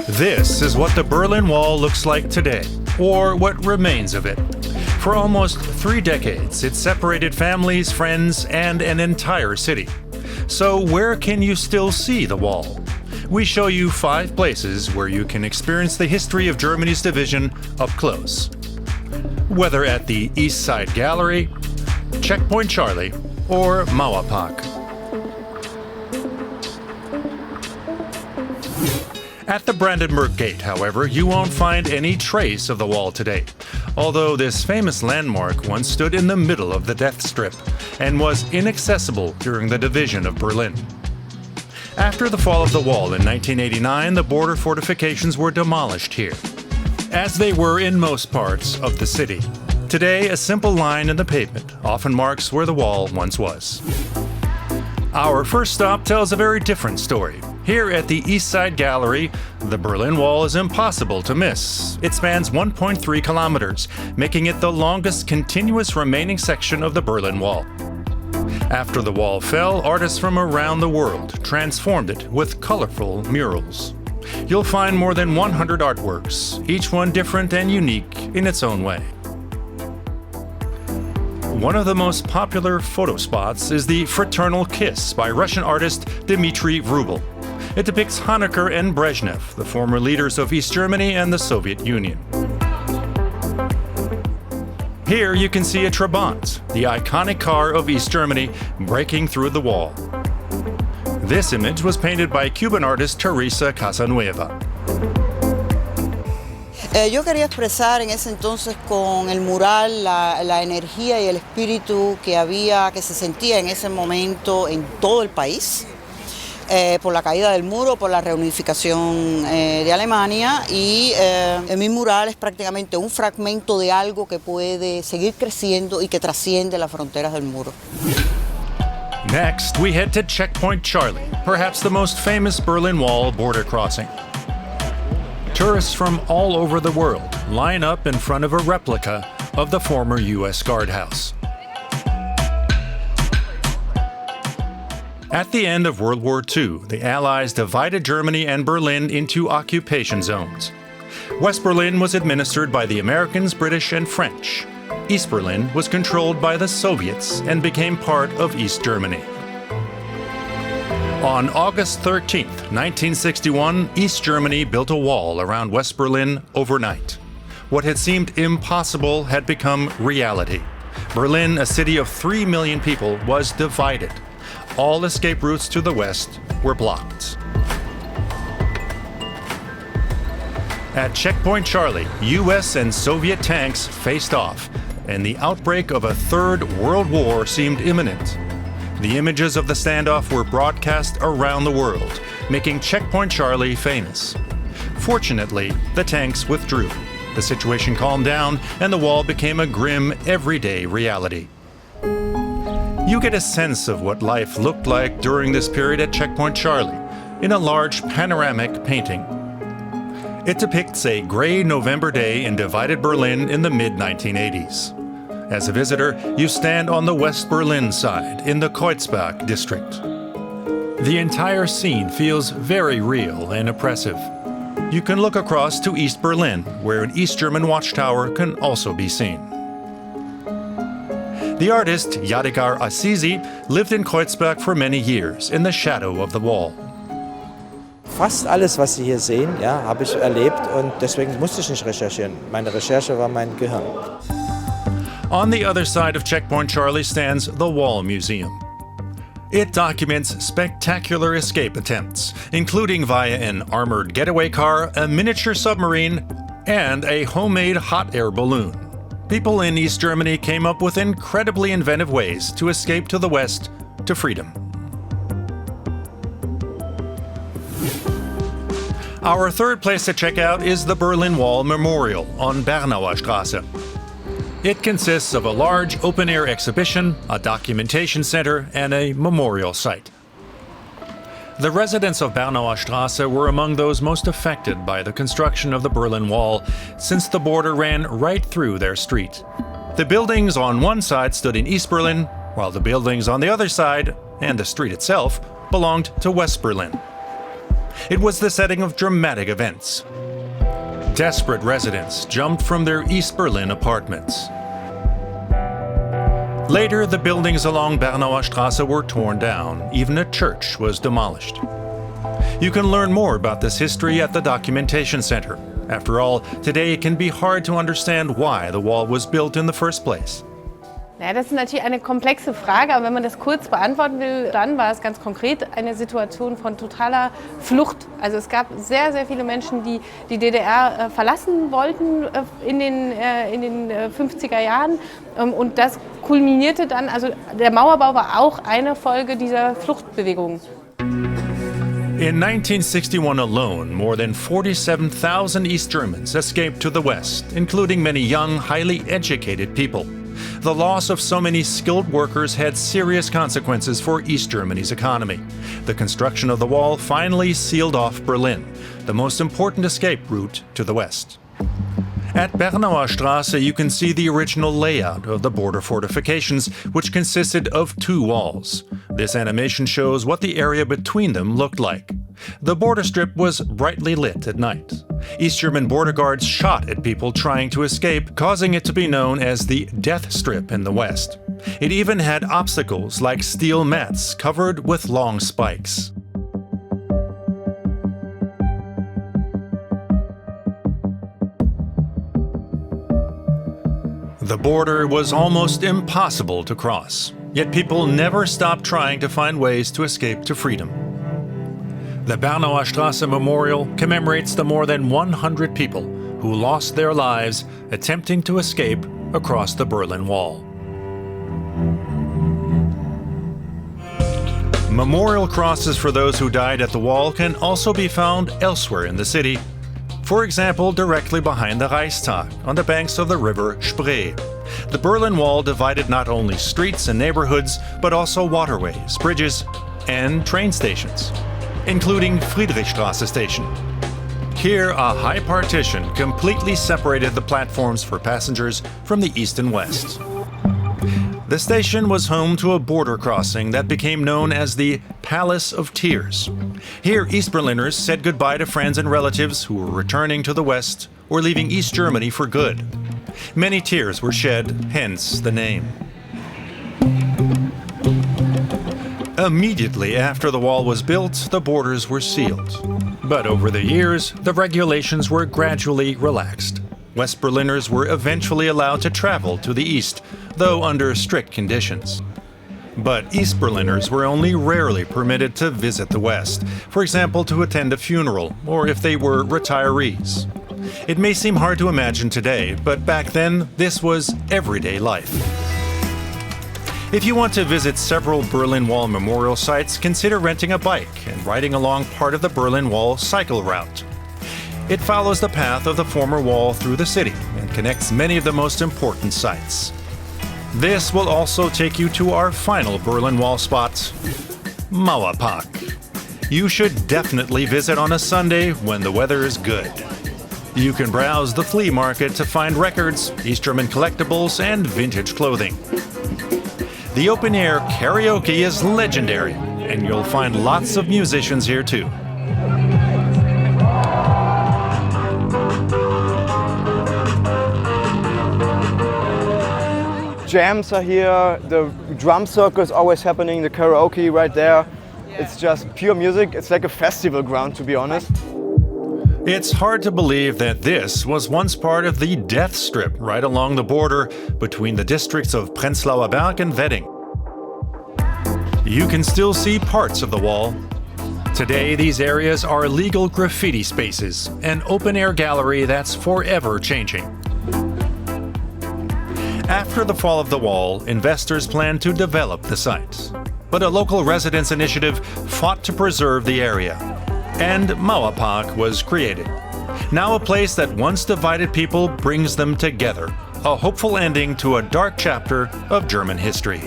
This is what the Berlin Wall looks like today, or what remains of it. For almost 3 decades, it separated families, friends, and an entire city. So where can you still see the wall? We show you 5 places where you can experience the history of Germany's division up close. Whether at the East Side Gallery, Checkpoint Charlie, or Mauerpark. At the Brandenburg Gate, however, you won't find any trace of the wall today, although this famous landmark once stood in the middle of the death strip and was inaccessible during the division of Berlin. After the fall of the wall in 1989, the border fortifications were demolished here, as they were in most parts of the city. Today, a simple line in the pavement often marks where the wall once was. Our first stop tells a very different story. Here at the East Side Gallery, the Berlin Wall is impossible to miss. It spans 1.3 kilometers, making it the longest continuous remaining section of the Berlin Wall. After the wall fell, artists from around the world transformed it with colorful murals. You'll find more than 100 artworks, each one different and unique in its own way. One of the most popular photo spots is the Fraternal Kiss by Russian artist Dmitry Vrubel. It depicts Honecker and Brezhnev, the former leaders of East Germany and the Soviet Union. Here you can see a Trabant, the iconic car of East Germany, breaking through the wall. This image was painted by Cuban artist Teresa Casanueva. Yo quería expresar en ese entonces con el mural la energía y el espíritu que se sentía en ese momento en todo el país, por la caída del muro, por la reunificación de Alemania, y mi mural es prácticamente un fragmento de algo que puede seguir creciendo y que trasciende las fronteras del muro. Next, we head to Checkpoint Charlie, perhaps the most famous Berlin Wall border crossing. Tourists from all over the world line up in front of a replica of the former U.S. guardhouse. At the end of World War II, the Allies divided Germany and Berlin into occupation zones. West Berlin was administered by the Americans, British, and French. East Berlin was controlled by the Soviets and became part of East Germany. On August 13, 1961, East Germany built a wall around West Berlin overnight. What had seemed impossible had become reality. Berlin, a city of 3 million people, was divided. All escape routes to the west were blocked. At Checkpoint Charlie, US and Soviet tanks faced off, and the outbreak of a third world war seemed imminent. The images of the standoff were broadcast around the world, making Checkpoint Charlie famous. Fortunately, the tanks withdrew. The situation calmed down, and the wall became a grim, everyday reality. You get a sense of what life looked like during this period at Checkpoint Charlie in a large panoramic painting. It depicts a gray November day in divided Berlin in the mid-1980s. As a visitor, you stand on the West Berlin side in the Kreuzberg district. The entire scene feels very real and oppressive. You can look across to East Berlin, where an East German watchtower can also be seen. The artist Yadigar Asisi lived in Kreuzberg for many years in the shadow of the wall. Fast alles, was Sie hier sehen, ja, habe ich erlebt und deswegen musste ich nicht recherchieren. Meine Recherche war mein Gehirn. On the other side of Checkpoint Charlie stands the Wall Museum. It documents spectacular escape attempts, including via an armored getaway car, a miniature submarine, and a homemade hot air balloon. People in East Germany came up with incredibly inventive ways to escape to the west to freedom. Our third place to check out is the Berlin Wall Memorial on Bernauer Strasse. It consists of a large open-air exhibition, a documentation center, and a memorial site. The residents of Bernauer Strasse were among those most affected by the construction of the Berlin Wall, since the border ran right through their street. The buildings on one side stood in East Berlin, while the buildings on the other side, and the street itself, belonged to West Berlin. It was the setting of dramatic events. Desperate residents jumped from their East Berlin apartments. Later, the buildings along Bernauer Strasse were torn down. Even a church was demolished. You can learn more about this history at the Documentation Center. After all, today it can be hard to understand why the wall was built in the first place. Ja, das ist natürlich eine komplexe Frage, aber wenn man das kurz beantworten will, dann war es ganz konkret eine Situation von totaler Flucht. Also es gab sehr, sehr viele Menschen, die die DDR verlassen wollten in den 50er Jahren. Und das kulminierte dann, also der Mauerbau war auch eine Folge dieser Fluchtbewegung. In 1961 alone, more than 47,000 East Germans escaped to the West, including many young, highly educated people. The loss of so many skilled workers had serious consequences for East Germany's economy. The construction of the wall finally sealed off Berlin, the most important escape route to the West. At Bernauer Strasse, you can see the original layout of the border fortifications, which consisted of two walls. This animation shows what the area between them looked like. The border strip was brightly lit at night. East German border guards shot at people trying to escape, causing it to be known as the Death Strip in the West. It even had obstacles like steel mats covered with long spikes. The border was almost impossible to cross, yet people never stopped trying to find ways to escape to freedom. The Bernauer Strasse Memorial commemorates the more than 100 people who lost their lives attempting to escape across the Berlin Wall. Memorial crosses for those who died at the wall can also be found elsewhere in the city. For example, directly behind the Reichstag, on the banks of the river Spree. The Berlin Wall divided not only streets and neighborhoods, but also waterways, bridges, and train stations, including Friedrichstrasse station. Here, a high partition completely separated the platforms for passengers from the east and west. The station was home to a border crossing that became known as the Palace of Tears. Here, East Berliners said goodbye to friends and relatives who were returning to the West or leaving East Germany for good. Many tears were shed, hence the name. Immediately after the wall was built, the borders were sealed. But over the years, the regulations were gradually relaxed. West Berliners were eventually allowed to travel to the east, though under strict conditions. But East Berliners were only rarely permitted to visit the West, for example, to attend a funeral, or if they were retirees. It may seem hard to imagine today, but back then, this was everyday life. If you want to visit several Berlin Wall memorial sites, consider renting a bike and riding along part of the Berlin Wall cycle route. It follows the path of the former wall through the city and connects many of the most important sites. This will also take you to our final Berlin Wall spot, Mauerpark. You should definitely visit on a Sunday when the weather is good. You can browse the flea market to find records, East German collectibles, and vintage clothing. The open-air karaoke is legendary, and you'll find lots of musicians here too. Jams are here, the drum circle is always happening, the karaoke right there. It's just pure music. It's like a festival ground, to be honest. It's hard to believe that this was once part of the Death Strip right along the border between the districts of Prenzlauer Berg and Wedding. You can still see parts of the wall. Today, these areas are legal graffiti spaces, an open-air gallery that's forever changing. After the fall of the wall, investors planned to develop the site. But a local residents' initiative fought to preserve the area. And Mauerpark was created. Now a place that once divided people brings them together. A hopeful ending to a dark chapter of German history.